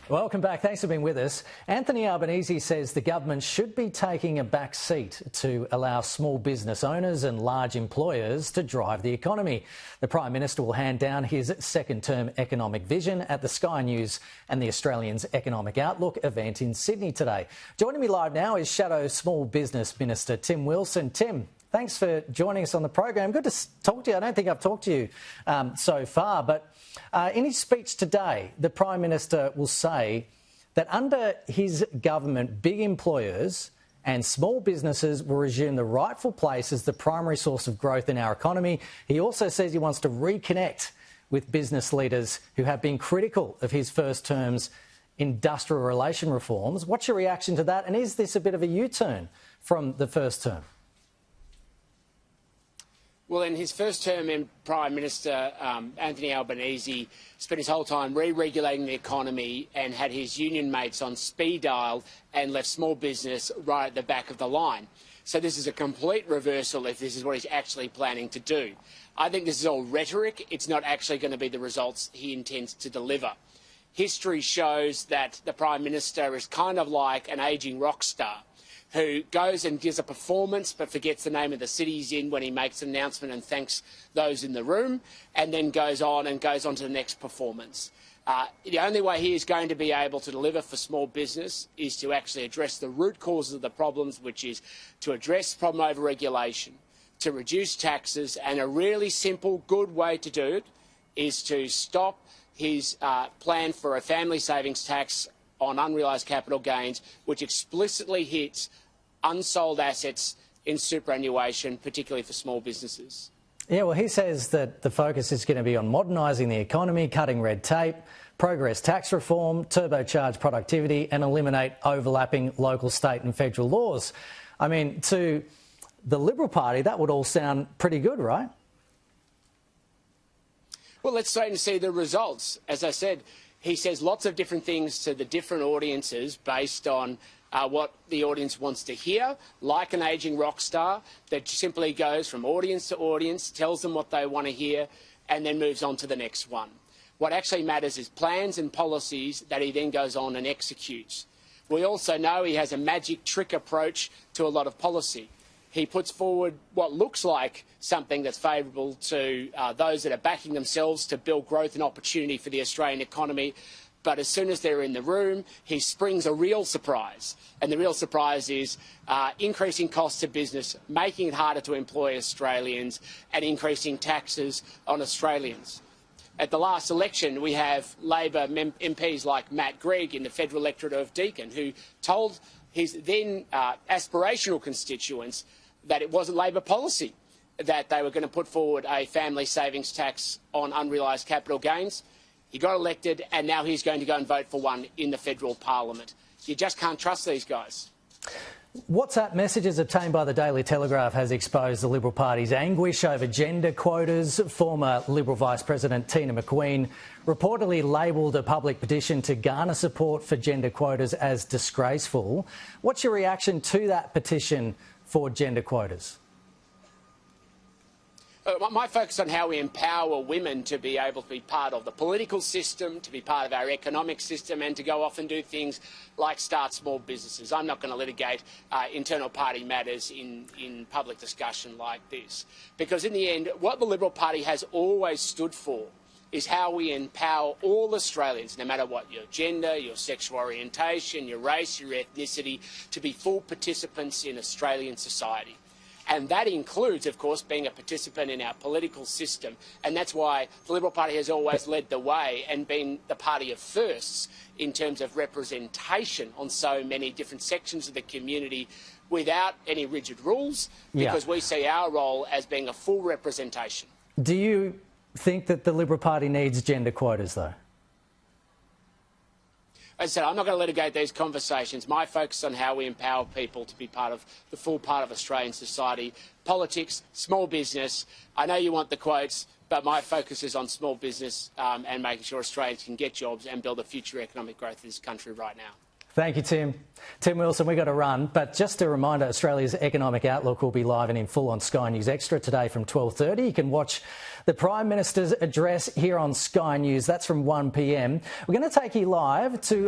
Welcome back. Thanks for being with us. Anthony Albanese says the government should be taking a back seat to allow small business owners and large employers to drive the economy. The Prime Minister will hand down his second-term economic vision at the Sky News and the Australians Economic Outlook event in Sydney today. Joining me live now is Shadow Small Business Minister Tim Wilson. Tim, thanks for joining us on the program. Good to talk to you. I don't think I've talked to you so far, but in his speech today, the Prime Minister will say that under his government, big employers and small businesses will resume the rightful place as the primary source of growth in our economy. He also says he wants to reconnect with business leaders who have been critical of his first term's industrial relation reforms. What's your reaction to that? And is this a bit of a U-turn from the first term? Well, in his first term, Prime Minister Anthony Albanese spent his whole time re-regulating the economy and had his union mates on speed dial and left small business right at the back of the line. So this is a complete reversal if this is what he's actually planning to do. I think this is all rhetoric. It's not actually going to be the results he intends to deliver. History shows that the Prime Minister is kind of like an ageing rock star who goes and gives a performance but forgets the name of the city he's in when he makes an announcement and thanks those in the room, and then goes on to the next performance. The only way he is going to be able to deliver for small business is to actually address the root causes of the problems, which is to address problem over-regulation, to reduce taxes, and a really simple, good way to do it is to stop his plan for a family savings tax on unrealised capital gains, which explicitly hits unsold assets in superannuation, particularly for small businesses. Yeah, well, he says that the focus is going to be on modernising the economy, cutting red tape, progress tax reform, turbocharge productivity and eliminate overlapping local, state and federal laws. I mean, to the Liberal Party, that would all sound pretty good, right? Well, let's wait and see the results. As I said, he says lots of different things to the different audiences based on what the audience wants to hear, like an ageing rock star that simply goes from audience to audience, tells them what they want to hear, and then moves on to the next one. What actually matters is plans and policies that he then goes on and executes. We also know he has a magic trick approach to a lot of policy. He puts forward what looks like something that's favourable to those that are backing themselves to build growth and opportunity for the Australian economy. But as soon as they're in the room, he springs a real surprise. And the real surprise is increasing costs to business, making it harder to employ Australians and increasing taxes on Australians. At the last election, we have Labor MPs like Matt Gregg in the federal electorate of Deakin, who told his then aspirational constituents that it wasn't Labor policy that they were going to put forward a family savings tax on unrealised capital gains. He got elected and now he's going to go and vote for one in the federal parliament. You just can't trust these guys. WhatsApp messages obtained by the Daily Telegraph has exposed the Liberal Party's anguish over gender quotas. Former Liberal Vice President Tina McQueen reportedly labelled a public petition to garner support for gender quotas as disgraceful. What's your reaction to that petition for gender quotas? My focus on how we empower women to be able to be part of the political system, to be part of our economic system and to go off and do things like start small businesses. I'm not going to litigate internal party matters in public discussion like this. Because in the end, what the Liberal Party has always stood for is how we empower all Australians, no matter what your gender, your sexual orientation, your race, your ethnicity, to be full participants in Australian society. And that includes, of course, being a participant in our political system. And that's why the Liberal Party has always led the way and been the party of firsts in terms of representation on so many different sections of the community without any rigid rules, because we see our role as being a full representation. Do you think that the Liberal Party needs gender quotas, though? As I said, I'm not going to litigate these conversations. My focus is on how we empower people to be part of the full part of Australian society. Politics, small business. I know you want the quotes, but my focus is on small business and making sure Australians can get jobs and build a future economic growth in this country right now. Thank you, Tim. Tim Wilson, we've got to run. But just a reminder, Australia's Economic Outlook will be live and in full on Sky News Extra today from 12:30. You can watch the Prime Minister's address here on Sky News. That's from 1 p.m. We're going to take you live to